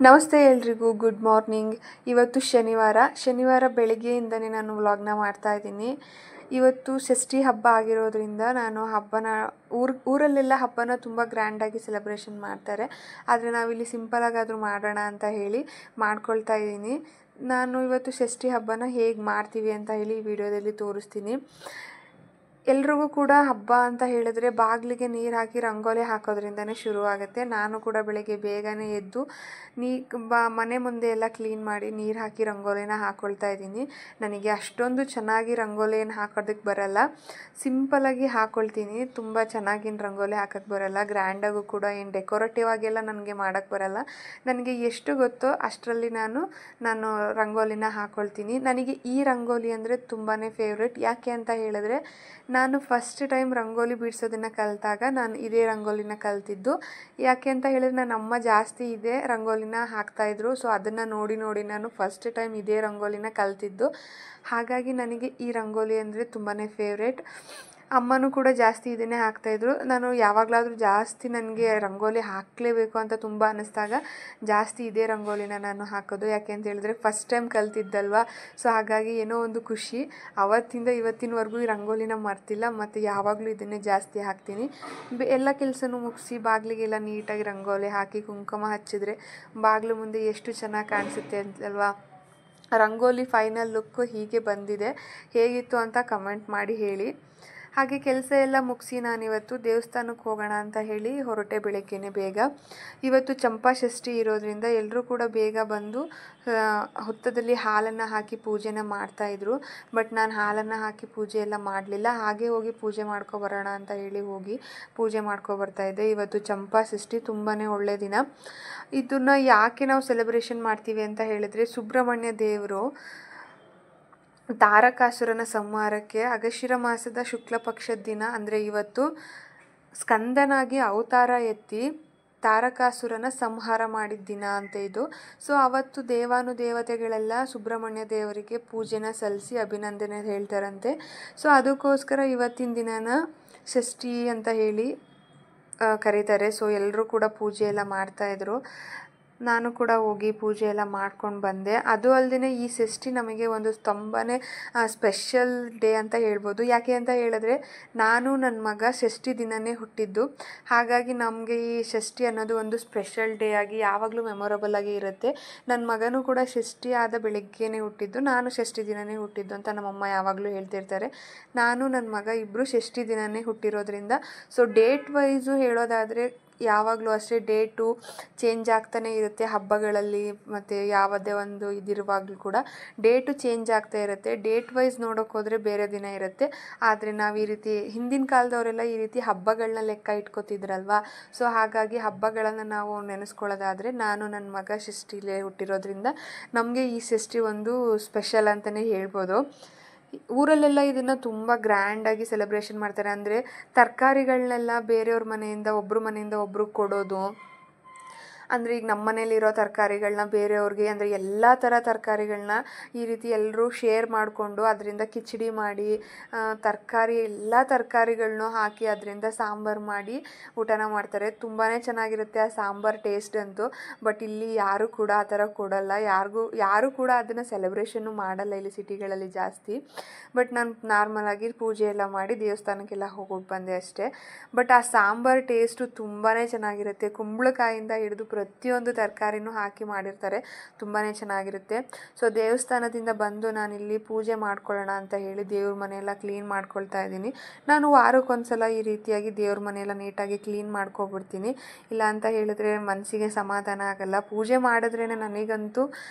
ನಮಸ್ತೆ ಎಲ್ರಿಗೂ, good morning. ಇವತ್ತು ಶನಿವಾರ ಬೆಳಗ್ಗೆಯಿಂದನೇ ನಾನು ವ್ಲಾಗ್ನ ಮಾಡ್ತಾಯಿದ್ದೀನಿ. ಇವತ್ತು ಷಷ್ಠಿ ಹಬ್ಬ ಆಗಿರೋದ್ರಿಂದ ನಾನು ಊರಲ್ಲೆಲ್ಲ ಹಬ್ಬನ ತುಂಬ ಗ್ರ್ಯಾಂಡಾಗಿ ಸೆಲೆಬ್ರೇಷನ್ ಮಾಡ್ತಾರೆ. ಆದರೆ ನಾವಿಲ್ಲಿ ಸಿಂಪಲಾಗಾದರೂ ಮಾಡೋಣ ಅಂತ ಹೇಳಿ ಮಾಡ್ಕೊಳ್ತಾ ಇದ್ದೀನಿ. ನಾನು ಇವತ್ತು ಷಷ್ಠಿ ಹಬ್ಬನ ಹೇಗೆ ಮಾಡ್ತೀವಿ ಅಂತ ಹೇಳಿ ಈ ವಿಡಿಯೋದಲ್ಲಿ ತೋರಿಸ್ತೀನಿ. ಎಲ್ರಿಗೂ ಕೂಡ ಹಬ್ಬ ಅಂತ ಹೇಳಿದ್ರೆ ಬಾಗಿಲಿಗೆ ನೀರು ಹಾಕಿ ರಂಗೋಲಿ ಹಾಕೋದ್ರಿಂದನೇ ಶುರುವಾಗುತ್ತೆ. ನಾನು ಕೂಡ ಬೆಳಗ್ಗೆ ಬೇಗನೆ ಎದ್ದು ಮನೆ ಮುಂದೆ ಎಲ್ಲ ಕ್ಲೀನ್ ಮಾಡಿ ನೀರು ಹಾಕಿ ರಂಗೋಲಿನ ಹಾಕ್ಕೊಳ್ತಾ ಇದ್ದೀನಿ. ನನಗೆ ಅಷ್ಟೊಂದು ಚೆನ್ನಾಗಿ ರಂಗೋಲಿ ಏನು ಹಾಕೋದಕ್ಕೆ ಬರಲ್ಲ, ಸಿಂಪಲಾಗಿ ಹಾಕ್ಕೊಳ್ತೀನಿ. ತುಂಬ ಚೆನ್ನಾಗಿನ ರಂಗೋಲಿ ಹಾಕೋಕ್ಕೆ ಬರಲ್ಲ, ಗ್ರ್ಯಾಂಡಾಗೂ ಕೂಡ ಏನು ಡೆಕೋರೇಟಿವ್ ಆಗೆಲ್ಲ ನನಗೆ ಮಾಡೋಕ್ಕೆ ಬರಲ್ಲ. ನನಗೆ ಎಷ್ಟು ಗೊತ್ತೋ ಅಷ್ಟರಲ್ಲಿ ನಾನು ರಂಗೋಲಿನ ಹಾಕ್ಕೊಳ್ತೀನಿ. ನನಗೆ ಈ ರಂಗೋಲಿ ಅಂದರೆ ತುಂಬಾ ಫೇವ್ರೆಟ್. ಯಾಕೆ ಅಂತ ಹೇಳಿದ್ರೆ ನಾನು ಫಸ್ಟ್ ಟೈಮ್ ರಂಗೋಲಿ ಬಿಡಿಸೋದನ್ನು ಕಲಿತಾಗ ನಾನು ಇದೇ ರಂಗೋಲಿನ ಕಲ್ತಿದ್ದು. ಯಾಕೆ ಅಂತ ಹೇಳಿದ್ರೆ ನನ್ನ ಅಮ್ಮ ಜಾಸ್ತಿ ಇದೇ ರಂಗೋಲಿನ ಹಾಕ್ತಾಯಿದ್ರು. ಸೊ ಅದನ್ನು ನೋಡಿ ನಾನು ಫಸ್ಟ್ ಟೈಮ್ ಇದೇ ರಂಗೋಲಿನ ಕಲ್ತಿದ್ದು. ಹಾಗಾಗಿ ನನಗೆ ಈ ರಂಗೋಲಿ ಅಂದರೆ ತುಂಬಾ ಫೇವ್ರೇಟ್. ಅಮ್ಮನೂ ಕೂಡ ಜಾಸ್ತಿ ಇದನ್ನೇ ಹಾಕ್ತಾಯಿದ್ರು. ನಾನು ಯಾವಾಗಲಾದರೂ ಜಾಸ್ತಿ ನನಗೆ ರಂಗೋಲಿ ಹಾಕಲೇಬೇಕು ಅಂತ ತುಂಬ ಅನ್ನಿಸ್ದಾಗ ಜಾಸ್ತಿ ಇದೇ ರಂಗೋಲಿನ ನಾನು ಹಾಕೋದು. ಯಾಕೆ ಅಂತ ಹೇಳಿದ್ರೆ ಫಸ್ಟ್ ಟೈಮ್ ಕಲ್ತಿದ್ದಲ್ವ. ಸೊ ಹಾಗಾಗಿ ಏನೋ ಒಂದು ಖುಷಿ. ಅವತ್ತಿಂದ ಇವತ್ತಿನವರೆಗೂ ಈ ರಂಗೋಲಿನ ಮರ್ತಿಲ್ಲ ಮತ್ತು ಯಾವಾಗಲೂ ಇದನ್ನೇ ಜಾಸ್ತಿ ಹಾಕ್ತೀನಿ. ಎಲ್ಲ ಕೆಲಸನೂ ಮುಗಿಸಿ ಬಾಗಿಲಿಗೆಲ್ಲ ನೀಟಾಗಿ ರಂಗೋಲಿ ಹಾಕಿ ಕುಂಕುಮ ಹಚ್ಚಿದ್ರೆ ಬಾಗಿಲು ಮುಂದೆ ಎಷ್ಟು ಚೆನ್ನಾಗಿ ಕಾಣಿಸುತ್ತೆ ಅಂತಲ್ವಾ. ರಂಗೋಲಿ ಫೈನಲ್ ಲುಕ್ಕು ಹೀಗೆ ಬಂದಿದೆ. ಹೇಗಿತ್ತು ಅಂತ ಕಮೆಂಟ್ ಮಾಡಿ ಹೇಳಿ. ಹಾಗೆ ಕೆಲಸ ಎಲ್ಲ ಮುಗಿಸಿ ನಾನಿವತ್ತು ದೇವಸ್ಥಾನಕ್ಕೆ ಹೋಗೋಣ ಅಂತ ಹೇಳಿ ಹೊರಟೆ ಬೆಳಗ್ಗೆನೇ ಬೇಗ. ಇವತ್ತು ಚಂಪಾ ಷಷ್ಠಿ ಇರೋದ್ರಿಂದ ಎಲ್ಲರೂ ಕೂಡ ಬೇಗ ಬಂದು ಹುತ್ತದಲ್ಲಿ ಹಾಲನ್ನು ಹಾಕಿ ಪೂಜೆನ ಮಾಡ್ತಾಯಿದ್ರು. ಬಟ್ ನಾನು ಹಾಲನ್ನು ಹಾಕಿ ಪೂಜೆ ಎಲ್ಲ ಮಾಡಲಿಲ್ಲ. ಹಾಗೆ ಹೋಗಿ ಪೂಜೆ ಮಾಡ್ಕೊಬರೋಣ ಅಂತ ಹೇಳಿ ಹೋಗಿ ಪೂಜೆ ಮಾಡ್ಕೊಬರ್ತಾಯಿದ್ದೆ. ಇವತ್ತು ಚಂಪಾ ಷಷ್ಠಿ ತುಂಬಾ ಒಳ್ಳೆಯ ದಿನ. ಇದನ್ನು ಯಾಕೆ ನಾವು ಸೆಲೆಬ್ರೇಷನ್ ಮಾಡ್ತೀವಿ ಅಂತ ಹೇಳಿದರೆ ಸುಬ್ರಹ್ಮಣ್ಯ ದೇವರು ತಾರಕಾಸುರನ ಸಂಹಾರಕ್ಕೆ ಅಗಶಿರ ಮಾಸದ ಶುಕ್ಲ ಪಕ್ಷದ ದಿನ ಅಂದರೆ ಇವತ್ತು ಸ್ಕಂದನಾಗಿ ಅವತಾರ ಎತ್ತಿ ತಾರಕಾಸುರನ ಸಂಹಾರ ಮಾಡಿದ ದಿನ ಅಂತ ಇದು. ಸೊ ಅವತ್ತು ದೇವಾನುದೇವತೆಗಳೆಲ್ಲ ಸುಬ್ರಹ್ಮಣ್ಯ ದೇವರಿಗೆ ಪೂಜೆನ ಸಲ್ಲಿಸಿ ಅಭಿನಂದನೆ ಹೇಳ್ತಾರಂತೆ. ಸೊ ಅದಕ್ಕೋಸ್ಕರ ಇವತ್ತಿನ ದಿನನ ಷಷ್ಠಿ ಅಂತ ಹೇಳಿ ಕರೀತಾರೆ. ಸೊ ಎಲ್ಲರೂ ಕೂಡ ಪೂಜೆ ಎಲ್ಲ ಮಾಡ್ತಾಯಿದ್ರು. ನಾನು ಕೂಡ ಹೋಗಿ ಪೂಜೆ ಎಲ್ಲ ಮಾಡ್ಕೊಂಡು ಬಂದೆ. ಅದು ಅಲ್ಲದೆ ಈ ಷಷ್ಠಿ ನಮಗೆ ಒಂದು ತುಂಬಾ ಸ್ಪೆಷಲ್ ಡೇ ಅಂತ ಹೇಳ್ಬೋದು. ಯಾಕೆ ಅಂತ ಹೇಳಿದ್ರೆ ನಾನು ನನ್ನ ಮಗ ಷಷ್ಠಿ ದಿನವೇ ಹುಟ್ಟಿದ್ದು. ಹಾಗಾಗಿ ನಮಗೆ ಈ ಷಷ್ಠಿ ಅನ್ನೋದು ಒಂದು ಸ್ಪೆಷಲ್ ಡೇ ಆಗಿ ಯಾವಾಗಲೂ ಮೆಮೊರಬಲ್ ಆಗಿ ಇರುತ್ತೆ. ನನ್ನ ಮಗನೂ ಕೂಡ ಷಷ್ಠಿ ಆದ ಬೆಳಗ್ಗೆನೇ ಹುಟ್ಟಿದ್ದು, ನಾನು ಷಷ್ಠಿ ದಿನವೇ ಹುಟ್ಟಿದ್ದು ಅಂತ ನಮ್ಮಮ್ಮ ಯಾವಾಗಲೂ ಹೇಳ್ತಿರ್ತಾರೆ. ನಾನು ನನ್ನ ಮಗ ಇಬ್ಬರು ಷಷ್ಠಿ ದಿನವೇ ಹುಟ್ಟಿರೋದ್ರಿಂದ ಸೊ ಡೇಟ್ ವೈಸು ಹೇಳೋದಾದರೆ ಯಾವಾಗಲೂ ಅಷ್ಟೇ ಡೇಟು ಚೇಂಜ್ ಆಗ್ತಾನೆ ಇರುತ್ತೆ ಹಬ್ಬಗಳಲ್ಲಿ. ಮತ್ತು ಯಾವುದೇ ಒಂದು ಇದಿರುವಾಗಲೂ ಕೂಡ ಡೇಟು ಚೇಂಜ್ ಆಗ್ತಾ ಇರುತ್ತೆ. ಡೇಟ್ ವೈಸ್ ನೋಡೋಕೆ ಹೋದರೆ ಬೇರೆ ದಿನ ಇರುತ್ತೆ. ಆದರೆ ನಾವು ಈ ರೀತಿ ಹಿಂದಿನ ಕಾಲದವರೆಲ್ಲ ಈ ರೀತಿ ಹಬ್ಬಗಳನ್ನ ಲೆಕ್ಕ ಇಟ್ಕೋತಿದ್ರಲ್ವ. ಸೊ ಹಾಗಾಗಿ ಹಬ್ಬಗಳನ್ನು ನಾವು ನೆನೆಸ್ಕೊಳ್ಳೋದಾದರೆ ನಾನು ನನ್ನ ಮಗ ಷಷ್ಠಿಲೇ ಹುಟ್ಟಿರೋದ್ರಿಂದ ನಮಗೆ ಈ ಷಷ್ಠಿ ಒಂದು ಸ್ಪೆಷಲ್ ಅಂತಲೇ ಹೇಳ್ಬೋದು. ಊರಲ್ಲೆಲ್ಲ ಇದನ್ನು ತುಂಬ ಗ್ರ್ಯಾಂಡಾಗಿ ಸೆಲೆಬ್ರೇಷನ್ ಮಾಡ್ತಾರೆ. ಅಂದರೆ ತರಕಾರಿಗಳನ್ನೆಲ್ಲ ಬೇರೆಯವ್ರ ಮನೆಯಿಂದ ಒಬ್ಬರು ಕೊಡೋದು. ಅಂದರೆ ಈಗ ನಮ್ಮ ಮನೇಲಿರೋ ತರಕಾರಿಗಳನ್ನ ಬೇರೆಯವ್ರಿಗೆ, ಅಂದರೆ ಎಲ್ಲ ಥರ ತರಕಾರಿಗಳನ್ನ ಈ ರೀತಿ ಎಲ್ಲರೂ ಶೇರ್ ಮಾಡಿಕೊಂಡು ಅದರಿಂದ ಕಿಚಡಿ ಮಾಡಿ ಎಲ್ಲ ತರಕಾರಿಗಳನ್ನೂ ಹಾಕಿ ಅದರಿಂದ ಸಾಂಬಾರು ಮಾಡಿ ಊಟನ ಮಾಡ್ತಾರೆ. ತುಂಬಾ ಚೆನ್ನಾಗಿರುತ್ತೆ ಆ ಸಾಂಬಾರು ಟೇಸ್ಟ್ ಅಂತೂ. ಬಟ್ ಇಲ್ಲಿ ಯಾರೂ ಕೂಡ ಆ ಥರ ಕೊಡಲ್ಲ, ಯಾರೂ ಕೂಡ ಅದನ್ನು ಸೆಲೆಬ್ರೇಷನ್ನು ಮಾಡಲ್ಲ ಇಲ್ಲಿ ಸಿಟಿಗಳಲ್ಲಿ ಜಾಸ್ತಿ. ಬಟ್ ನಾನು ನಾರ್ಮಲಾಗಿ ಪೂಜೆ ಎಲ್ಲ ಮಾಡಿ ದೇವಸ್ಥಾನಕ್ಕೆಲ್ಲ ಹೋಗ್ಬಿಟ್ಟು ಬಂದೆ ಅಷ್ಟೇ. ಬಟ್ ಆ ಸಾಂಬಾರು ಟೇಸ್ಟು ತುಂಬಾ ಚೆನ್ನಾಗಿರುತ್ತೆ. ಕುಂಬಳಕಾಯಿಂದ ಹಿಡಿದು ಪ್ರತಿಯೊಂದು ತರಕಾರಿನೂ ಹಾಕಿ ಮಾಡಿರ್ತಾರೆ, ತುಂಬಾ ಚೆನ್ನಾಗಿರುತ್ತೆ. ಸೊ ದೇವಸ್ಥಾನದಿಂದ ಬಂದು ನಾನಿಲ್ಲಿ ಪೂಜೆ ಮಾಡ್ಕೊಳ್ಳೋಣ ಅಂತ ಹೇಳಿ ದೇವ್ರ ಮನೆಯೆಲ್ಲ ಕ್ಲೀನ್ ಮಾಡ್ಕೊಳ್ತಾ ಇದ್ದೀನಿ. ನಾನು ವಾರಕ್ಕೊಂದ್ಸಲ ಈ ರೀತಿಯಾಗಿ ದೇವ್ರ ಮನೆಯೆಲ್ಲ ನೀಟಾಗಿ ಕ್ಲೀನ್ ಮಾಡ್ಕೊಬಿಡ್ತೀನಿ. ಇಲ್ಲ ಅಂತ ಹೇಳಿದ್ರೆ ಮನಸ್ಸಿಗೆ ಸಮಾಧಾನ ಆಗಲ್ಲ. ಪೂಜೆ ಮಾಡಿದ್ರೇ ನನಗಂತೂ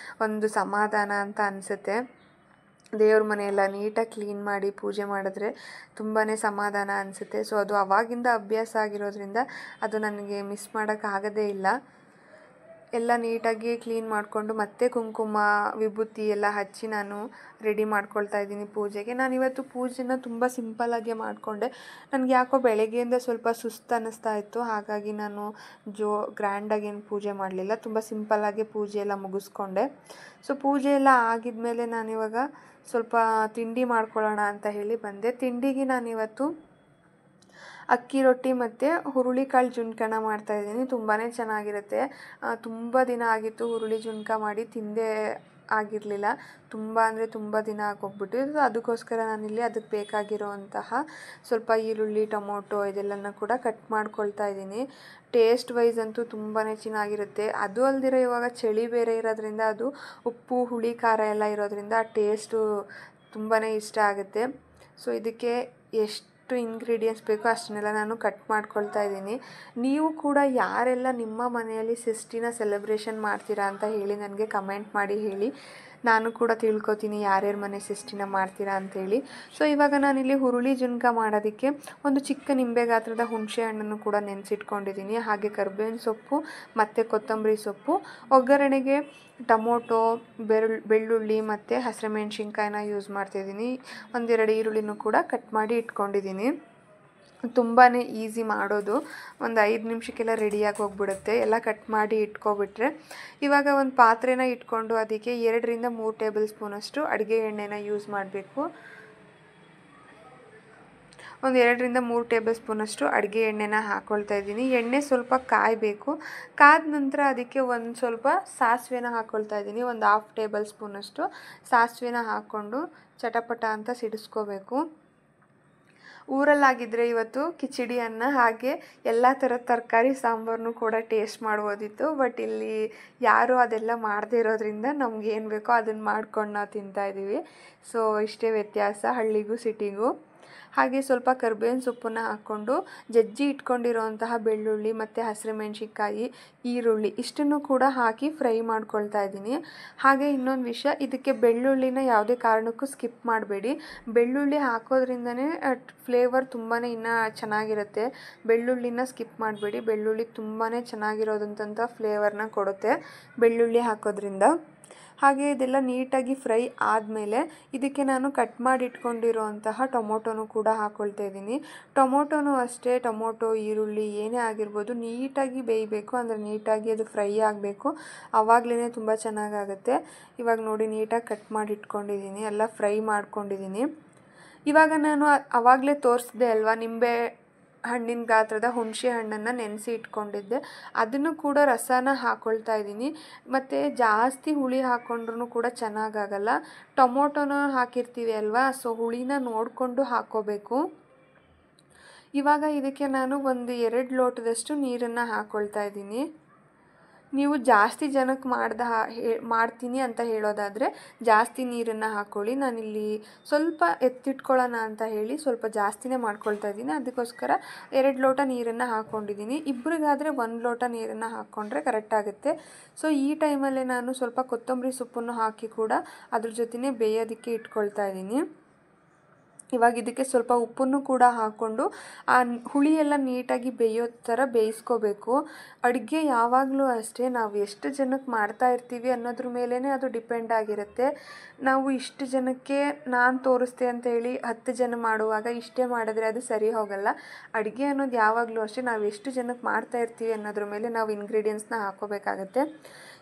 ಒಂದು ಸಮಾಧಾನ ಅಂತ ಅನಿಸುತ್ತೆ. ದೇವ್ರ ಮನೆಯೆಲ್ಲ ನೀಟಾಗಿ ಕ್ಲೀನ್ ಮಾಡಿ ಪೂಜೆ ಮಾಡಿದ್ರೆ ತುಂಬಾ ಸಮಾಧಾನ ಅನಿಸುತ್ತೆ. ಸೊ ಅದು ಆವಾಗಿಂದ ಅಭ್ಯಾಸ ಆಗಿರೋದ್ರಿಂದ ಅದು ನನಗೆ ಮಿಸ್ ಮಾಡೋಕ್ಕಾಗೋದೇ ಇಲ್ಲ. ಎಲ್ಲ ನೀಟಾಗಿ ಕ್ಲೀನ್ ಮಾಡಿಕೊಂಡು ಮತ್ತೆ ಕುಂಕುಮ ವಿಭೂತಿ ಎಲ್ಲ ಹಚ್ಚಿ ನಾನು ರೆಡಿ ಮಾಡ್ಕೊಳ್ತಾ ಇದ್ದೀನಿ ಪೂಜೆಗೆ. ನಾನಿವತ್ತು ಪೂಜೆನ ತುಂಬ ಸಿಂಪಲ್ಲಾಗೆ ಮಾಡಿಕೊಂಡೆ. ನನಗೆ ಯಾಕೋ ಬೆಳಗ್ಗೆಯಿಂದ ಸ್ವಲ್ಪ ಸುಸ್ತು ಅನ್ನಿಸ್ತಾ ಇತ್ತು. ಹಾಗಾಗಿ ನಾನು ಗ್ರ್ಯಾಂಡಾಗೇನು ಪೂಜೆ ಮಾಡಲಿಲ್ಲ, ತುಂಬ ಸಿಂಪಲ್ಲಾಗಿ ಪೂಜೆ ಎಲ್ಲ ಮುಗಿಸ್ಕೊಂಡೆ. ಸೊ ಪೂಜೆ ಎಲ್ಲ ಆಗಿದ್ಮೇಲೆ ನಾನಿವಾಗ ಸ್ವಲ್ಪ ತಿಂಡಿ ಮಾಡ್ಕೊಳ್ಳೋಣ ಅಂತ ಹೇಳಿ ಬಂದೆ. ತಿಂಡಿಗೆ ನಾನಿವತ್ತು ಅಕ್ಕಿ ರೊಟ್ಟಿ ಮತ್ತು ಹುರುಳಿಕಾಳು ಜುಣ್ಕನ ಮಾಡ್ತಾಯಿದ್ದೀನಿ. ತುಂಬಾ ಚೆನ್ನಾಗಿರುತ್ತೆ. ತುಂಬ ದಿನ ಆಗಿತ್ತು ಹುರುಳಿ ಜುಣ್ಕ ಮಾಡಿ ತಿಂದೇ ಆಗಿರಲಿಲ್ಲ. ತುಂಬ ಅಂದರೆ ತುಂಬ ದಿನ ಆಗೋಗ್ಬಿಟ್ಟು, ಅದಕ್ಕೋಸ್ಕರ ನಾನಿಲ್ಲಿ ಅದಕ್ಕೆ ಬೇಕಾಗಿರೋವಂತಹ ಸ್ವಲ್ಪ ಈರುಳ್ಳಿ, ಟೊಮೊಟೊ ಇದೆಲ್ಲನ ಕೂಡ ಕಟ್ ಮಾಡ್ಕೊಳ್ತಾ ಇದ್ದೀನಿ. ಟೇಸ್ಟ್ ವೈಸ್ ಅಂತೂ ತುಂಬಾ ಚೆನ್ನಾಗಿರುತ್ತೆ. ಅದು ಅಲ್ದಿರ ಇವಾಗ ಚಳಿ ಬೇರೆ ಇರೋದ್ರಿಂದ ಅದು ಉಪ್ಪು ಹುಳಿ ಖಾರ ಎಲ್ಲ ಇರೋದ್ರಿಂದ ಆ ಟೇಸ್ಟು ತುಂಬಾ ಇಷ್ಟ ಆಗುತ್ತೆ. ಸೊ ಇದಕ್ಕೆ ಎಷ್ಟು ಇಂಗ್ರೀಡಿಯೆಂಟ್ಸ್ ಬೇಕೋ ಅಷ್ಟನ್ನೆಲ್ಲ ನಾನು ಕಟ್ ಮಾಡ್ಕೊಳ್ತಾ ಇದ್ದೀನಿ. ನೀವು ಕೂಡ ಯಾರೆಲ್ಲ ನಿಮ್ಮ ಮನೆಯಲ್ಲಿ ಷಷ್ಠಿನ ಸೆಲೆಬ್ರೇಷನ್ ಮಾಡ್ತೀರಾ ಅಂತ ಹೇಳಿ ನನಗೆ ಕಮೆಂಟ್ ಮಾಡಿ ಹೇಳಿ. ನಾನು ಕೂಡ ತಿಳ್ಕೊತೀನಿ ಯಾರ್ಯಾರ ಮನೆ ಷಷ್ಠಿನ ಮಾಡ್ತೀರಾ ಅಂಥೇಳಿ. ಸೊ ಇವಾಗ ನಾನಿಲ್ಲಿ ಹುರುಳಿ ಜುಣ್ಕ ಮಾಡೋದಕ್ಕೆ ಒಂದು ಚಿಕ್ಕ ನಿಂಬೆ ಗಾತ್ರದ ಹುಣಸೆ ಹಣ್ಣನ್ನು ಕೂಡ ನೆನೆಸಿಟ್ಕೊಂಡಿದ್ದೀನಿ. ಹಾಗೆ ಕರ್ಬೇವಿನ ಸೊಪ್ಪು ಮತ್ತು ಕೊತ್ತಂಬರಿ ಸೊಪ್ಪು, ಒಗ್ಗರಣೆಗೆ ಟೊಮೊಟೊ, ಬೆಳ್ಳುಳ್ಳಿ ಮತ್ತು ಹಸಿಮೆಣ್ಸಿನ್ಕಾಯಿನ ಯೂಸ್ ಮಾಡ್ತಾಯಿದ್ದೀನಿ. ಒಂದೆರಡು ಈರುಳ್ಳಿನೂ ಕೂಡ ಕಟ್ ಮಾಡಿ ಇಟ್ಕೊಂಡಿದ್ದೀನಿ. ತುಂಬಾ ಈಸಿ ಮಾಡೋದು, ಒಂದು 5 ನಿಮಿಷಕ್ಕೆಲ್ಲ ರೆಡಿಯಾಗಿ ಹೋಗ್ಬಿಡುತ್ತೆ. ಎಲ್ಲ ಕಟ್ ಮಾಡಿ ಇಟ್ಕೊಬಿಟ್ರೆ ಇವಾಗ ಒಂದು ಪಾತ್ರೆನ ಇಟ್ಕೊಂಡು ಅದಕ್ಕೆ 2 ರಿಂದ 3 ಟೇಬಲ್ ಸ್ಪೂನಷ್ಟು ಅಡುಗೆ ಎಣ್ಣೆನ ಯೂಸ್ ಮಾಡಬೇಕು. ಒಂದು 2 ರಿಂದ 3 ಟೇಬಲ್ ಸ್ಪೂನಷ್ಟು ಅಡುಗೆ ಎಣ್ಣೆನ ಹಾಕ್ಕೊಳ್ತಾ ಇದ್ದೀನಿ. ಎಣ್ಣೆ ಸ್ವಲ್ಪ ಕಾಯಬೇಕು. ಕಾದ ನಂತರ ಅದಕ್ಕೆ ಒಂದು ಸ್ವಲ್ಪ ಸಾಸಿವೆನ ಹಾಕ್ಕೊಳ್ತಾ ಇದ್ದೀನಿ. ಒಂದು 1/2 ಟೇಬಲ್ ಸ್ಪೂನಷ್ಟು ಸಾಸಿವೆನ ಹಾಕ್ಕೊಂಡು ಚಟಪಟ ಅಂತ ಸಿಡಿಸ್ಕೋಬೇಕು. ಊರಲ್ಲಾಗಿದ್ದರೆ ಇವತ್ತು ಕಿಚಡಿ ಅನ್ನ ಹಾಗೆ ಎಲ್ಲ ಥರದ ತರಕಾರಿ ಸಾಂಬಾರನ್ನು ಕೂಡ ಟೇಸ್ಟ್ ಮಾಡ್ಬೋದಿತ್ತು. ಬಟ್ ಇಲ್ಲಿ ಯಾರೂ ಅದೆಲ್ಲ ಮಾಡದೇ ಇರೋದ್ರಿಂದ ನಮ್ಗೇನು ಬೇಕೋ ಅದನ್ನು ಮಾಡ್ಕೊಂಡು ನಾವು ತಿಂತಾಯಿದ್ದೀವಿ. ಸೊ ಇಷ್ಟೇ ವ್ಯತ್ಯಾಸ ಹಳ್ಳಿಗೂ ಸಿಟಿಗೂ. ಹಾಗೆ ಸ್ವಲ್ಪ ಕರ್ಬೇವಿನ ಸೊಪ್ಪನ್ನು ಹಾಕ್ಕೊಂಡು ಜಜ್ಜಿ ಇಟ್ಕೊಂಡಿರೋಂತಹ ಬೆಳ್ಳುಳ್ಳಿ ಮತ್ತು ಹಸಿಮೆಣ್ಸಿನ್ಕಾಯಿ, ಈರುಳ್ಳಿ ಇಷ್ಟನ್ನು ಕೂಡ ಹಾಕಿ ಫ್ರೈ ಮಾಡ್ಕೊಳ್ತಾ ಇದ್ದೀನಿ. ಹಾಗೆ ಇನ್ನೊಂದು ವಿಷಯ, ಇದಕ್ಕೆ ಬೆಳ್ಳುಳ್ಳಿನ ಯಾವುದೇ ಕಾರಣಕ್ಕೂ ಸ್ಕಿಪ್ ಮಾಡಬೇಡಿ. ಬೆಳ್ಳುಳ್ಳಿ ಹಾಕೋದ್ರಿಂದನೇ ಫ್ಲೇವರ್ ತುಂಬಾ ಇನ್ನೂ ಚೆನ್ನಾಗಿರುತ್ತೆ. ಬೆಳ್ಳುಳ್ಳಿನ ಸ್ಕಿಪ್ ಮಾಡಬೇಡಿ. ಬೆಳ್ಳುಳ್ಳಿ ತುಂಬಾ ಚೆನ್ನಾಗಿರೋದಂಥ ಫ್ಲೇವರ್ನ ಕೊಡುತ್ತೆ ಬೆಳ್ಳುಳ್ಳಿ ಹಾಕೋದ್ರಿಂದ. ಹಾಗೆ ಇದೆಲ್ಲ ನೀಟಾಗಿ ಫ್ರೈ ಆದಮೇಲೆ ಇದಕ್ಕೆ ನಾನು ಕಟ್ ಮಾಡಿ ಇಟ್ಕೊಂಡಿರೋಂತಹ ಟೊಮೊಟೊನೂ ಕೂಡ ಹಾಕ್ಕೊಳ್ತಾ ಇದ್ದೀನಿ. ಟೊಮೊಟೊನೂ ಅಷ್ಟೇ, ಟೊಮೊಟೊ ಈರುಳ್ಳಿ ಏನೇ ಆಗಿರ್ಬೋದು ನೀಟಾಗಿ ಬೇಯಬೇಕು. ಅಂದರೆ ನೀಟಾಗಿ ಅದು ಫ್ರೈ ಆಗಬೇಕು, ಆವಾಗಲೇ ತುಂಬ ಚೆನ್ನಾಗಾಗುತ್ತೆ. ಇವಾಗ ನೋಡಿ ನೀಟಾಗಿ ಕಟ್ ಮಾಡಿ ಇಟ್ಕೊಂಡಿದ್ದೀನಿ, ಎಲ್ಲ ಫ್ರೈ ಮಾಡ್ಕೊಂಡಿದ್ದೀನಿ. ಇವಾಗ ನಾನು ಆವಾಗಲೇ ತೋರಿಸಿದೆ ಅಲ್ವಾ, ನಿಂಬೆ ಹಣ್ಣಿನ ಗಾತ್ರದ ಹುಣಸೆ ಹಣ್ಣನ್ನು ನೆನೆಸಿ ಇಟ್ಕೊಂಡಿದ್ದೆ, ಅದನ್ನು ಕೂಡ ರಸನ ಹಾಕ್ಕೊಳ್ತಾ ಇದ್ದೀನಿ. ಮತ್ತು ಜಾಸ್ತಿ ಹುಳಿ ಹಾಕ್ಕೊಂಡ್ರೂ ಕೂಡ ಚೆನ್ನಾಗಾಗಲ್ಲ. ಟೊಮೊಟೊನ ಹಾಕಿರ್ತೀವಿ ಅಲ್ವಾ, ಸೊ ಹುಳಿನ ನೋಡಿಕೊಂಡು ಹಾಕ್ಕೋಬೇಕು. ಇವಾಗ ಇದಕ್ಕೆ ನಾನು ಒಂದು 2 ಲೋಟದಷ್ಟು ನೀರನ್ನು ಹಾಕ್ಕೊಳ್ತಾ ಇದ್ದೀನಿ. ನೀವು ಜಾಸ್ತಿ ಜನಕ್ಕೆ ಮಾಡ್ತೀನಿ ಅಂತ ಹೇಳೋದಾದರೆ ಜಾಸ್ತಿ ನೀರನ್ನು ಹಾಕ್ಕೊಳ್ಳಿ. ನಾನಿಲ್ಲಿ ಸ್ವಲ್ಪ ಎತ್ತಿಟ್ಕೊಳ್ಳೋಣ ಅಂತ ಹೇಳಿ ಸ್ವಲ್ಪ ಜಾಸ್ತಿನೇ ಮಾಡ್ಕೊಳ್ತಾ ಇದ್ದೀನಿ. ಅದಕ್ಕೋಸ್ಕರ 2 ಲೋಟ ನೀರನ್ನು ಹಾಕ್ಕೊಂಡಿದ್ದೀನಿ. ಇಬ್ಬರಿಗಾದರೆ 1 ಲೋಟ ನೀರನ್ನು ಹಾಕ್ಕೊಂಡ್ರೆ ಕರೆಕ್ಟ್ ಆಗುತ್ತೆ. ಸೊ ಈ ಟೈಮಲ್ಲೇ ನಾನು ಸ್ವಲ್ಪ ಕೊತ್ತಂಬರಿ ಸೊಪ್ಪನ್ನು ಹಾಕಿ ಕೂಡ ಅದ್ರ ಜೊತೆನೇ ಬೇಯೋದಕ್ಕೆ ಇಟ್ಕೊಳ್ತಾ ಇದ್ದೀನಿ. ಇವಾಗ ಇದಕ್ಕೆ ಸ್ವಲ್ಪ ಉಪ್ಪನ್ನು ಕೂಡ ಹಾಕ್ಕೊಂಡು ಆ ಹುಳಿಯೆಲ್ಲ ನೀಟಾಗಿ ಬೇಯೋ ಥರ ಬೇಯಿಸ್ಕೋಬೇಕು. ಅಡುಗೆ ಯಾವಾಗಲೂ ಅಷ್ಟೇ, ನಾವು ಎಷ್ಟು ಜನಕ್ಕೆ ಮಾಡ್ತಾ ಇರ್ತೀವಿ ಅನ್ನೋದ್ರ ಮೇಲೇ ಅದು ಡಿಪೆಂಡ್ ಆಗಿರುತ್ತೆ. ನಾವು ಇಷ್ಟು ಜನಕ್ಕೆ ನಾನು ತೋರಿಸ್ದೆ ಅಂತ ಹೇಳಿ 10 ಜನ ಮಾಡುವಾಗ ಇಷ್ಟೇ ಮಾಡಿದ್ರೆ ಅದು ಸರಿ ಹೋಗಲ್ಲ. ಅಡುಗೆ ಅನ್ನೋದು ಯಾವಾಗಲೂ ಅಷ್ಟೇ, ನಾವು ಎಷ್ಟು ಜನಕ್ಕೆ ಮಾಡ್ತಾ ಇರ್ತೀವಿ ಅನ್ನೋದ್ರ ಮೇಲೆ ನಾವು ಇಂಗ್ರೀಡಿಯೆಂಟ್ಸ್ನ ಹಾಕ್ಕೋಬೇಕಾಗತ್ತೆ.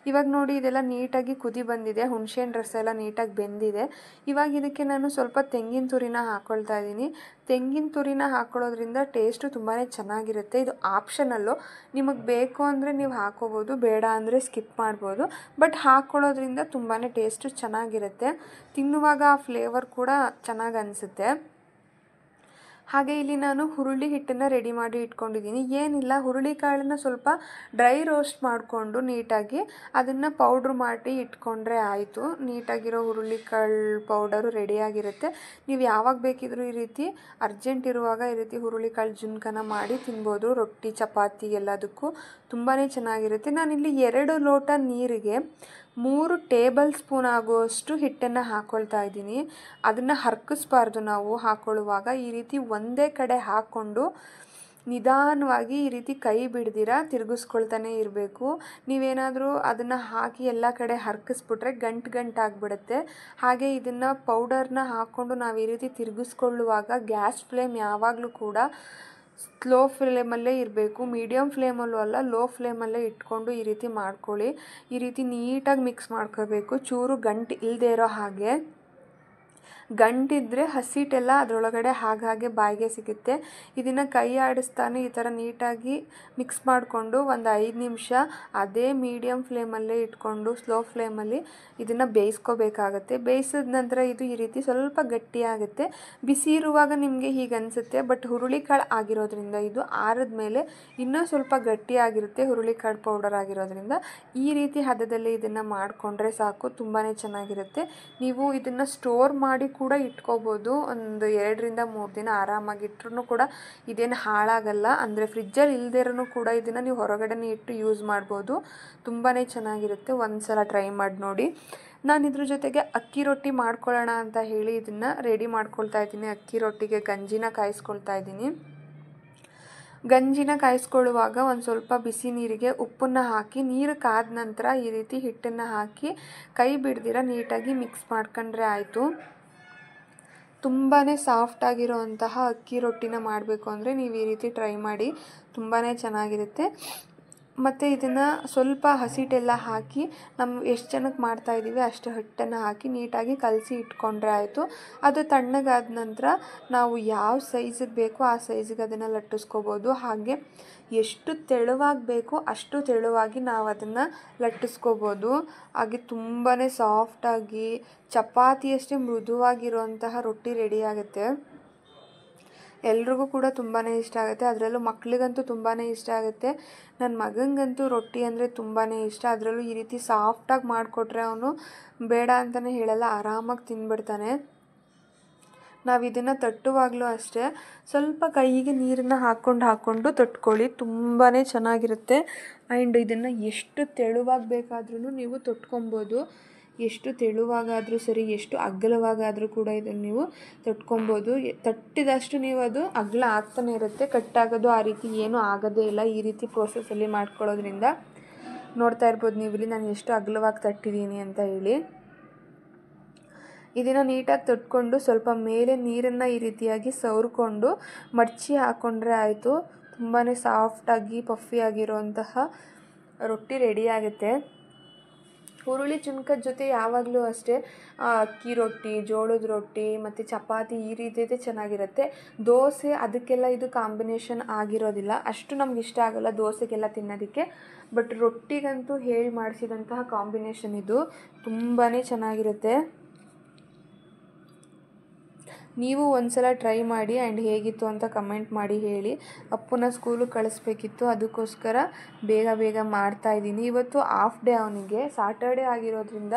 ಇವಾಗ ನೋಡಿ ಇದೆಲ್ಲ ನೀಟಾಗಿ ಕುದಿ ಬಂದಿದೆ, ಹುಣಸೆಹಣ್ಣು ರಸ ಎಲ್ಲ ನೀಟಾಗಿ ಬೆಂದಿದೆ. ಇವಾಗ ಇದಕ್ಕೆ ನಾನು ಸ್ವಲ್ಪ ತೆಂಗಿನ ತುರಿನ ಹಾಕ್ಕೊಳ್ತಾ ಇದ್ದೀನಿ. ತೆಂಗಿನ ತುರಿನ ಹಾಕ್ಕೊಳ್ಳೋದ್ರಿಂದ ಟೇಸ್ಟು ತುಂಬಾ ಚೆನ್ನಾಗಿರುತ್ತೆ. ಇದು ಆಪ್ಷನಲ್ಲು, ನಿಮಗೆ ಬೇಕು ಅಂದರೆ ನೀವು ಹಾಕ್ಕೋಬೋದು, ಬೇಡ ಅಂದರೆ ಸ್ಕಿಪ್ ಮಾಡ್ಬೋದು. ಬಟ್ ಹಾಕ್ಕೊಳ್ಳೋದ್ರಿಂದ ತುಂಬಾ ಟೇಸ್ಟು ಚೆನ್ನಾಗಿರುತ್ತೆ. ತಿನ್ನುವಾಗ ಆ ಫ್ಲೇವರ್ ಕೂಡ ಚೆನ್ನಾಗಿ ಅನಿಸುತ್ತೆ. ಹಾಗೆ ಇಲ್ಲಿ ನಾನು ಹುರುಳಿ ಹಿಟ್ಟನ್ನು ರೆಡಿ ಮಾಡಿ ಇಟ್ಕೊಂಡಿದ್ದೀನಿ. ಏನಿಲ್ಲ, ಹುರುಳಿಕಾಳನ್ನು ಸ್ವಲ್ಪ ಡ್ರೈ ರೋಸ್ಟ್ ಮಾಡಿಕೊಂಡು ನೀಟಾಗಿ ಅದನ್ನು ಪೌಡ್ರ್ ಮಾಡಿ ಇಟ್ಕೊಂಡ್ರೆ ಆಯಿತು. ನೀಟಾಗಿರೋ ಹುರುಳಿಕಾಳು ಪೌಡರು ರೆಡಿಯಾಗಿರುತ್ತೆ. ನೀವು ಯಾವಾಗ ಬೇಕಿದ್ರೂ ಈ ರೀತಿ ಅರ್ಜೆಂಟ್ ಇರುವಾಗ ಈ ರೀತಿ ಹುರುಳಿಕಾಳು ಜುಣ್ಕನ ಮಾಡಿ ತಿನ್ಬೋದು. ರೊಟ್ಟಿ ಚಪಾತಿ ಎಲ್ಲದಕ್ಕೂ ತುಂಬಾ ಚೆನ್ನಾಗಿರುತ್ತೆ. ನಾನಿಲ್ಲಿ 2 ಲೋಟ ನೀರಿಗೆ 3 ಟೇಬಲ್ ಸ್ಪೂನ್ ಆಗುವಷ್ಟು ಹಿಟ್ಟನ್ನು ಹಾಕ್ಕೊಳ್ತಾ ಇದ್ದೀನಿ. ಅದನ್ನು ಹರ್ಕಿಸ್ಬಾರ್ದು ನಾವು ಹಾಕ್ಕೊಳ್ಳುವಾಗ. ಈ ರೀತಿ ಒಂದೇ ಕಡೆ ಹಾಕ್ಕೊಂಡು ನಿಧಾನವಾಗಿ ಈ ರೀತಿ ಕೈ ಬಿಡ್ದಿರ ತಿರುಗಿಸ್ಕೊಳ್ತಾನೆ ಇರಬೇಕು. ನೀವೇನಾದರೂ ಅದನ್ನು ಹಾಕಿ ಎಲ್ಲ ಕಡೆ ಹರ್ಕಿಸ್ಬಿಟ್ರೆ ಗಂಟಾಗಿಬಿಡುತ್ತೆ. ಹಾಗೆ ಇದನ್ನು ಪೌಡರ್ನ ಹಾಕ್ಕೊಂಡು ನಾವು ಈ ರೀತಿ ತಿರುಗಿಸ್ಕೊಳ್ಳುವಾಗ ಗ್ಯಾಸ್ ಫ್ಲೇಮ್ ಯಾವಾಗಲೂ ಕೂಡ ಸ್ಲೋ ಫ್ಲೇಮಲ್ಲೇ ಇರಬೇಕು. ಮೀಡಿಯಮ್ ಫ್ಲೇಮಲ್ಲೂ ಅಲ್ಲ, ಲೋ ಫ್ಲೇಮಲ್ಲೇ ಇಟ್ಕೊಂಡು ಈ ರೀತಿ ಮಾಡ್ಕೊಳ್ಳಿ. ಈ ರೀತಿ ನೀಟಾಗಿ ಮಿಕ್ಸ್ ಮಾಡ್ಕೋಬೇಕು, ಚೂರು ಗಂಟು ಇಲ್ಲದೆ ಇರೋ ಹಾಗೆ. ಗಂಟಿದ್ರೆ ಹಸಿಟ್ಟೆಲ್ಲ ಅದರೊಳಗಡೆ ಹಾಗೆ ಬಾಯಿಗೆ ಸಿಗುತ್ತೆ. ಇದನ್ನು ಕೈ ಆಡಿಸ್ತಾನೆ ಈ ಥರ ನೀಟಾಗಿ ಮಿಕ್ಸ್ ಮಾಡಿಕೊಂಡು ಒಂದು 5 ನಿಮಿಷ ಅದೇ ಮೀಡಿಯಮ್ ಫ್ಲೇಮಲ್ಲೇ ಇಟ್ಕೊಂಡು ಸ್ಲೋ ಫ್ಲೇಮಲ್ಲಿ ಇದನ್ನು ಬೇಯಿಸ್ಕೋಬೇಕಾಗತ್ತೆ. ಬೇಯಿಸಿದ ನಂತರ ಇದು ಈ ರೀತಿ ಸ್ವಲ್ಪ ಗಟ್ಟಿಯಾಗುತ್ತೆ. ಬಿಸಿ ಇರುವಾಗ ನಿಮಗೆ ಹೀಗೆ ಅನಿಸುತ್ತೆ, ಬಟ್ ಹುರುಳಿಕಾಳು ಆಗಿರೋದ್ರಿಂದ ಇದು ಆರಿದ ಮೇಲೆ ಇನ್ನೂ ಸ್ವಲ್ಪ ಗಟ್ಟಿಯಾಗಿರುತ್ತೆ. ಹುರುಳಿಕಾಳು ಪೌಡರ್ ಆಗಿರೋದ್ರಿಂದ ಈ ರೀತಿ ಹದದಲ್ಲಿ ಇದನ್ನು ಮಾಡಿಕೊಂಡ್ರೆ ಸಾಕು, ತುಂಬಾ ಚೆನ್ನಾಗಿರುತ್ತೆ. ನೀವು ಇದನ್ನು ಸ್ಟೋರ್ ಮಾಡಿ ಕೂಡ ಇಟ್ಕೋಬೋದು. ಒಂದು 2 ರಿಂದ 3 ದಿನ ಆರಾಮಾಗಿ ಇಟ್ಟರೂ ಕೂಡ ಇದೇನು ಹಾಳಾಗಲ್ಲ. ಅಂದರೆ ಫ್ರಿಜ್ಜಲ್ಲಿ ಇಲ್ಲದಿರೂ ಕೂಡ ಇದನ್ನು ನೀವು ಹೊರಗಡೆನೇ ಇಟ್ಟು ಯೂಸ್ ಮಾಡ್ಬೋದು. ತುಂಬಾ ಚೆನ್ನಾಗಿರುತ್ತೆ. ಒಂದು ಸಲ ಟ್ರೈ ಮಾಡಿ ನೋಡಿ. ನಾನು ಇದ್ರ ಜೊತೆಗೆ ಅಕ್ಕಿ ರೊಟ್ಟಿ ಮಾಡ್ಕೊಳ್ಳೋಣ ಅಂತ ಹೇಳಿ ಇದನ್ನು ರೆಡಿ ಮಾಡ್ಕೊಳ್ತಾ ಇದ್ದೀನಿ. ಅಕ್ಕಿ ರೊಟ್ಟಿಗೆ ಗಂಜಿನ ಕಾಯಿಸ್ಕೊಳ್ತಾ ಇದ್ದೀನಿ. ಗಂಜಿನ ಕಾಯಿಸ್ಕೊಳ್ಳುವಾಗ ಒಂದು ಸ್ವಲ್ಪ ಬಿಸಿ ನೀರಿಗೆ ಉಪ್ಪನ್ನು ಹಾಕಿ ನೀರು ಕಾದ ನಂತರ ಈ ರೀತಿ ಹಿಟ್ಟನ್ನು ಹಾಕಿ ಕೈ ಬಿಡ್ದಿರ ನೀಟಾಗಿ ಮಿಕ್ಸ್ ಮಾಡ್ಕೊಂಡ್ರೆ ಆಯಿತು. ತುಂಬಾ ಸಾಫ್ಟಾಗಿರೋವಂತಹ ಅಕ್ಕಿ ರೊಟ್ಟಿನ ಮಾಡಬೇಕು ಅಂದರೆ ನೀವು ಈ ರೀತಿ ಟ್ರೈ ಮಾಡಿ, ತುಂಬಾ ಚೆನ್ನಾಗಿರುತ್ತೆ. ಮತ್ತು ಇದನ್ನು ಸ್ವಲ್ಪ ಹಸಿಟ್ಟೆಲ್ಲ ಹಾಕಿ ಎಷ್ಟು ಜನಕ್ಕೆ ಮಾಡ್ತಾಯಿದ್ದೀವಿ ಅಷ್ಟು ಹಿಟ್ಟನ್ನು ಹಾಕಿ ನೀಟಾಗಿ ಕಲಸಿ ಇಟ್ಕೊಂಡ್ರೆ ಆಯಿತು. ಅದು ತಣ್ಣಗಾದ ನಂತರ ನಾವು ಯಾವ ಸೈಜಿಗೆ ಬೇಕೋ ಆ ಸೈಜಿಗೆ ಅದನ್ನು ಲಟ್ಟಿಸ್ಕೋಬೋದು. ಹಾಗೆ ಎಷ್ಟು ತೆಳುವಾಗಿ ಬೇಕೋ ಅಷ್ಟು ತೆಳುವಾಗಿ ನಾವು ಅದನ್ನು ಲಟ್ಟಿಸ್ಕೋಬೋದು. ಹಾಗೆ ತುಂಬಾ ಸಾಫ್ಟಾಗಿ ಚಪಾತಿಯಷ್ಟೇ ಮೃದುವಾಗಿರುವಂತಹ ರೊಟ್ಟಿ ರೆಡಿಯಾಗುತ್ತೆ. ಎಲ್ರಿಗೂ ಕೂಡ ತುಂಬಾ ಇಷ್ಟ ಆಗುತ್ತೆ. ಅದರಲ್ಲೂ ಮಕ್ಕಳಿಗಂತೂ ತುಂಬಾ ಇಷ್ಟ ಆಗುತ್ತೆ. ನನ್ನ ಮಗನಿಗಂತೂ ರೊಟ್ಟಿ ಅಂದರೆ ತುಂಬಾ ಇಷ್ಟ. ಅದರಲ್ಲೂ ಈ ರೀತಿ ಸಾಫ್ಟಾಗಿ ಮಾಡಿಕೊಟ್ರೆ ಅವನು ಬೇಡ ಅಂತಲೇ ಹೇಳಲ್ಲ, ಆರಾಮಾಗಿ ತಿಂದ್ಬಿಡ್ತಾನೆ. ನಾವು ಇದನ್ನು ತಟ್ಟುವಾಗಲೂ ಅಷ್ಟೇ ಸ್ವಲ್ಪ ಕೈಗೆ ನೀರನ್ನು ಹಾಕ್ಕೊಂಡು ತಟ್ಕೊಳ್ಳಿ, ತುಂಬಾ ಚೆನ್ನಾಗಿರುತ್ತೆ. ಆ್ಯಂಡ್ ಇದನ್ನು ಎಷ್ಟು ತೆಳುವಾಗಿ ಬೇಕಾದ್ರೂ ನೀವು ತಟ್ಕೊಬೋದು. ಎಷ್ಟು ತೆಳುವಾಗಾದರೂ ಸರಿ, ಎಷ್ಟು ಅಗಲವಾಗಾದರೂ ಕೂಡ ಇದನ್ನು ನೀವು ತಟ್ಕೊಬೋದು. ತಟ್ಟಿದಷ್ಟು ನೀವು ಅದು ಅಗಲ ಆಗ್ತಾನೆ ಇರುತ್ತೆ, ಕಟ್ಟಾಗೋದು ಆ ರೀತಿ ಏನೂ ಆಗೋದೇ ಇಲ್ಲ. ಈ ರೀತಿ ಪ್ರೋಸೆಸ್ಸಲ್ಲಿ ಮಾಡ್ಕೊಳ್ಳೋದ್ರಿಂದ ನೋಡ್ತಾ ಇರ್ಬೋದು ನೀವು ಇಲ್ಲಿ ನಾನು ಎಷ್ಟು ಅಗಲವಾಗಿ ತಟ್ಟಿದ್ದೀನಿ ಅಂತ ಹೇಳಿ. ಇದನ್ನು ನೀಟಾಗಿ ತಟ್ಕೊಂಡು ಸ್ವಲ್ಪ ಮೇಲೆ ನೀರನ್ನು ಈ ರೀತಿಯಾಗಿ ಸವರ್ಕೊಂಡು ಮಡಚಿ ಹಾಕ್ಕೊಂಡ್ರೆ ಆಯಿತು. ತುಂಬಾ ಸಾಫ್ಟಾಗಿ ಪಫಿಯಾಗಿರುವಂತಹ ರೊಟ್ಟಿ ರೆಡಿಯಾಗುತ್ತೆ. ಹುರುಳಿ ಚುನ್ಕದ ಜೊತೆ ಯಾವಾಗಲೂ ಅಷ್ಟೇ ಅಕ್ಕಿ ರೊಟ್ಟಿ, ಜೋಳದ ರೊಟ್ಟಿ ಮತ್ತು ಚಪಾತಿ ಈ ರೀತಿಯದೇ ಚೆನ್ನಾಗಿರುತ್ತೆ. ದೋಸೆ ಅದಕ್ಕೆಲ್ಲ ಇದು ಕಾಂಬಿನೇಷನ್ ಆಗಿರೋದಿಲ್ಲ, ಅಷ್ಟು ನಮ್ಗೆ ಇಷ್ಟ ಆಗೋಲ್ಲ ದೋಸೆಗೆಲ್ಲ ತಿನ್ನೋದಕ್ಕೆ. ಬಟ್ ರೊಟ್ಟಿಗಂತೂ ಹೇಳಿ ಮಾಡಿಸಿದಂತಹ ಕಾಂಬಿನೇಷನ್ ಇದು ತುಂಬಾ ಚೆನ್ನಾಗಿರುತ್ತೆ. ನೀವು ಒಂದ್ಸಲ ಟ್ರೈ ಮಾಡಿ ಆ್ಯಂಡ್ ಹೇಗಿತ್ತು ಅಂತ ಕಮೆಂಟ್ ಮಾಡಿ ಹೇಳಿ. ಅಪ್ಪನ ಸ್ಕೂಲಿಗೆ ಕಳಿಸ್ಬೇಕಿತ್ತು, ಅದಕ್ಕೋಸ್ಕರ ಬೇಗ ಮಾಡ್ತಾಯಿದ್ದೀನಿ. ಇವತ್ತು ಹಾಫ್ ಡೇ ಅವನಿಗೆ, ಸಾಟರ್ಡೆ ಆಗಿರೋದ್ರಿಂದ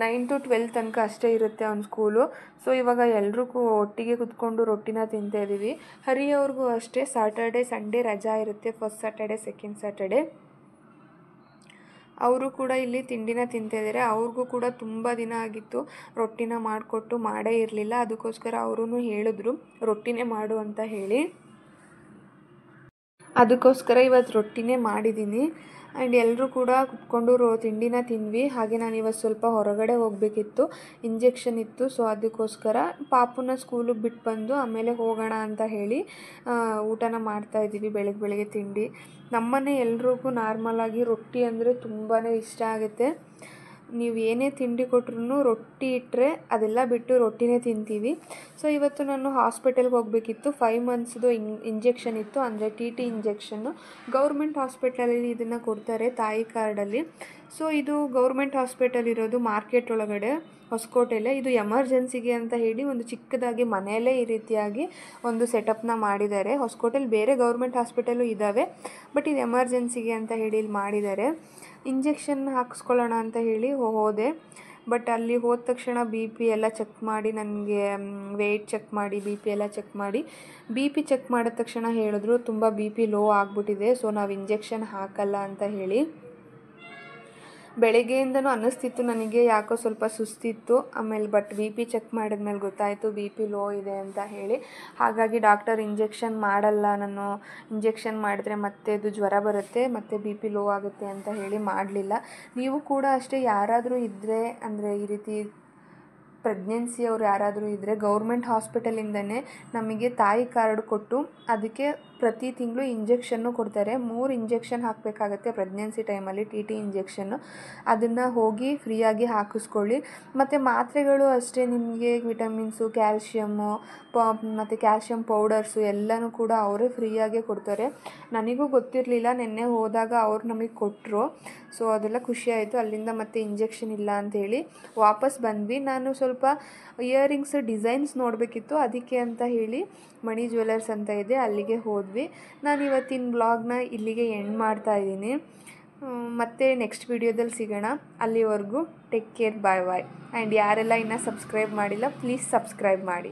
9 to 12 ತನಕ ಅಷ್ಟೇ ಇರುತ್ತೆ ಅವನ ಸ್ಕೂಲು. ಸೊ ಇವಾಗ ಎಲ್ಲರೂ ಒಟ್ಟಿಗೆ ಕುತ್ಕೊಂಡು ರೊಟ್ಟಿನ ತಿಂತಾಯಿದ್ದೀವಿ. ಹರಿಯವ್ರಿಗೂ ಅಷ್ಟೇ ಸಾಟರ್ಡೆ ಸಂಡೇ ರಜಾ ಇರುತ್ತೆ, ಫಸ್ಟ್ ಸ್ಯಾಟರ್ಡೆ ಸೆಕೆಂಡ್ ಸ್ಯಾಟರ್ಡೆ. ಅವರು ಕೂಡ ಇಲ್ಲಿ ತಿಂಡಿನ ತಿಂತಾಯಿದ್ದಾರೆ. ಅವ್ರಿಗೂ ಕೂಡ ತುಂಬ ದಿನ ಆಗಿತ್ತು ರೊಟ್ಟಿನ ಮಾಡಿಕೊಟ್ಟು, ಮಾಡೇ ಇರಲಿಲ್ಲ. ಅದಕ್ಕೋಸ್ಕರ ಅವರೂ ಹೇಳಿದ್ರು ರೊಟ್ಟಿನೇ ಮಾಡು ಅಂತ ಹೇಳಿ. ಅದಕ್ಕೋಸ್ಕರ ಇವತ್ತು ರೊಟ್ಟಿನೇ ಮಾಡಿದ್ದೀನಿ. ಆ್ಯಂಡ್ ಎಲ್ಲರೂ ಕೂಡ ಕುತ್ಕೊಂಡು ತಿಂಡಿನ ತಿಂದ್ವಿ. ಹಾಗೆ ನಾನು ಇವತ್ತು ಸ್ವಲ್ಪ ಹೊರಗಡೆ ಹೋಗಬೇಕಿತ್ತು, ಇಂಜೆಕ್ಷನ್ ಇತ್ತು. ಸೊ ಅದಕ್ಕೋಸ್ಕರ ಪಾಪುನ ಸ್ಕೂಲಿಗೆ ಬಿಟ್ಟು ಬಂದು ಆಮೇಲೆ ಹೋಗೋಣ ಅಂತ ಹೇಳಿ ಊಟನ ಮಾಡ್ತಾಯಿದ್ದೀವಿ. ಬೆಳಗ್ಗೆ ತಿಂಡಿ ನಮ್ಮನೆ ಎಲ್ರಿಗೂ ನಾರ್ಮಲಾಗಿ ರೊಟ್ಟಿ ಅಂದರೆ ತುಂಬಾ ಇಷ್ಟ ಆಗುತ್ತೆ. ನೀವು ಏನೇ ತಿಂಡಿ ಕೊಟ್ರೂ ರೊಟ್ಟಿ ಇಟ್ಟರೆ ಅದೆಲ್ಲ ಬಿಟ್ಟು ರೊಟ್ಟಿನೇ ತಿಂತೀವಿ. ಸೊ ಇವತ್ತು ನಾನು ಹಾಸ್ಪಿಟಲ್ಗೆ ಹೋಗಬೇಕಿತ್ತು. 5 ಮಂತ್ಸ್ದು ಇಂಜೆಕ್ಷನ್ ಇತ್ತು, ಅಂದರೆ TT ಇಂಜೆಕ್ಷನ್ನು. ಗೌರ್ಮೆಂಟ್ ಹಾಸ್ಪಿಟಲಲ್ಲಿ ಇದನ್ನು ಕೊಡ್ತಾರೆ, ತಾಯಿ ಕಾರ್ಡಲ್ಲಿ. ಸೊ ಇದು ಗೌರ್ಮೆಂಟ್ ಹಾಸ್ಪಿಟಲ್ ಇರೋದು ಮಾರ್ಕೆಟ್ ಒಳಗಡೆ ಹೊಸಕೋಟೆಯಲ್ಲೇ. ಇದು ಎಮರ್ಜೆನ್ಸಿಗೆ ಅಂತ ಹೇಳಿ ಒಂದು ಚಿಕ್ಕದಾಗಿ ಮನೆಯಲ್ಲೇ ಈ ರೀತಿಯಾಗಿ ಒಂದು ಸೆಟಪ್ನ ಮಾಡಿದ್ದಾರೆ. ಹೊಸಕೋಟೆಯಲ್ಲಿ ಬೇರೆ ಗೌರ್ಮೆಂಟ್ ಹಾಸ್ಪಿಟಲು ಇದ್ದಾವೆ, ಬಟ್ ಇದು ಎಮರ್ಜೆನ್ಸಿಗೆ ಅಂತ ಹೇಳಿ ಇಲ್ಲಿ ಮಾಡಿದ್ದಾರೆ. ಇಂಜೆಕ್ಷನ್ ಹಾಕಿಸ್ಕೊಳ್ಳೋಣ ಅಂತ ಹೇಳಿ ಹೋದೆ. ಬಟ್ ಅಲ್ಲಿ ಹೋದ ತಕ್ಷಣ BP ಎಲ್ಲ ಚೆಕ್ ಮಾಡಿ, ನನಗೆ ವೆಯ್ಟ್ ಚೆಕ್ ಮಾಡಿ, BP ಎಲ್ಲ ಚೆಕ್ ಮಾಡಿ, BP ಚೆಕ್ ಮಾಡಿದ ತಕ್ಷಣ ಹೇಳಿದ್ರು ತುಂಬ BP ಲೋ ಆಗಿಬಿಟ್ಟಿದೆ, ಸೊ ನಾವು ಇಂಜೆಕ್ಷನ್ ಹಾಕಲ್ಲ ಅಂತ ಹೇಳಿ. ಬೆಳಗ್ಗೆಯಿಂದನೂ ಅನ್ನಿಸ್ತಿತ್ತು ನನಗೆ ಯಾಕೋ ಸ್ವಲ್ಪ ಸುಸ್ತಿತ್ತು. ಆಮೇಲೆ ಬಟ್ BP ಚೆಕ್ ಮಾಡಿದ್ಮೇಲೆ ಗೊತ್ತಾಯಿತು BP ಲೋ ಇದೆ ಅಂತ ಹೇಳಿ. ಹಾಗಾಗಿ ಡಾಕ್ಟರ್ ಇಂಜೆಕ್ಷನ್ ಮಾಡಲ್ಲ, ನಾನು ಇಂಜೆಕ್ಷನ್ ಮಾಡಿದ್ರೆ ಮತ್ತೆ ಅದು ಜ್ವರ ಬರುತ್ತೆ, ಮತ್ತು BP ಲೋ ಆಗುತ್ತೆ ಅಂತ ಹೇಳಿ ಮಾಡಲಿಲ್ಲ. ನೀವು ಕೂಡ ಅಷ್ಟೇ ಯಾರಾದರೂ ಇದ್ದರೆ, ಅಂದರೆ ಈ ರೀತಿ ಪ್ರೆಗ್ನೆನ್ಸಿಯವ್ರು ಯಾರಾದರೂ ಇದ್ದರೆ ಗೌರ್ಮೆಂಟ್ ಹಾಸ್ಪಿಟಲಿಂದನೇ ನಮಗೆ ತಾಯಿ ಕಾರ್ಡ್ ಕೊಟ್ಟು ಅದಕ್ಕೆ ಪ್ರತಿ ತಿಂಗಳು ಇಂಜೆಕ್ಷನ್ನು ಕೊಡ್ತಾರೆ. 3 ಇಂಜೆಕ್ಷನ್ ಹಾಕಬೇಕಾಗತ್ತೆ ಪ್ರೆಗ್ನೆನ್ಸಿ ಟೈಮಲ್ಲಿ, TT ಇಂಜೆಕ್ಷನ್ನು. ಅದನ್ನು ಹೋಗಿ ಫ್ರೀಯಾಗಿ ಹಾಕಿಸ್ಕೊಳ್ಳಿ. ಮತ್ತು ಮಾತ್ರೆಗಳು ಅಷ್ಟೇ, ನಿಮಗೆ ವಿಟಮಿನ್ಸು, ಕ್ಯಾಲ್ಶಿಯಮ್ಮು ಮತ್ತು ಕ್ಯಾಲ್ಶಿಯಂ ಪೌಡರ್ಸು ಎಲ್ಲನೂ ಕೂಡ ಅವರೇ ಫ್ರೀಯಾಗೇ ಕೊಡ್ತಾರೆ. ನನಗೂ ಗೊತ್ತಿರಲಿಲ್ಲ, ನಿನ್ನೆ ಹೋದಾಗ ಅವ್ರು ನಮಗೆ ಕೊಟ್ಟರು. ಸೊ ಅದೆಲ್ಲ ಖುಷಿಯಾಯಿತು. ಅಲ್ಲಿಂದ ಮತ್ತೆ ಇಂಜೆಕ್ಷನ್ ಇಲ್ಲ ಅಂಥೇಳಿ ವಾಪಸ್ ಬಂದ್ವಿ. ನಾನು ಸ್ವಲ್ಪ ಇಯರಿಂಗ್ಸ್ ಡಿಸೈನ್ಸ್ ನೋಡಬೇಕಿತ್ತು, ಅದಕ್ಕೆ ಅಂತ ಹೇಳಿ ಮಣಿ ಜ್ಯುವೆಲರ್ಸ್ ಅಂತ ಇದೆ, ಅಲ್ಲಿಗೆ ಹೋದ್ವಿ. ನಾನು ಇವತ್ತಿನ ಬ್ಲಾಗ್ನ ಇಲ್ಲಿಗೆ ಎಂಡ್ ಮಾಡ್ತಾಯಿದ್ದೀನಿ. ಮತ್ತೆ ನೆಕ್ಸ್ಟ್ ವಿಡಿಯೋದಲ್ಲಿ ಸಿಗೋಣ. ಅಲ್ಲಿವರೆಗೂ take care, bye bye. And ಯಾರೆಲ್ಲ ಇನ್ನೂ ಸಬ್ಸ್ಕ್ರೈಬ್ ಮಾಡಿಲ್ಲ, ಪ್ಲೀಸ್ ಸಬ್ಸ್ಕ್ರೈಬ್ ಮಾಡಿ.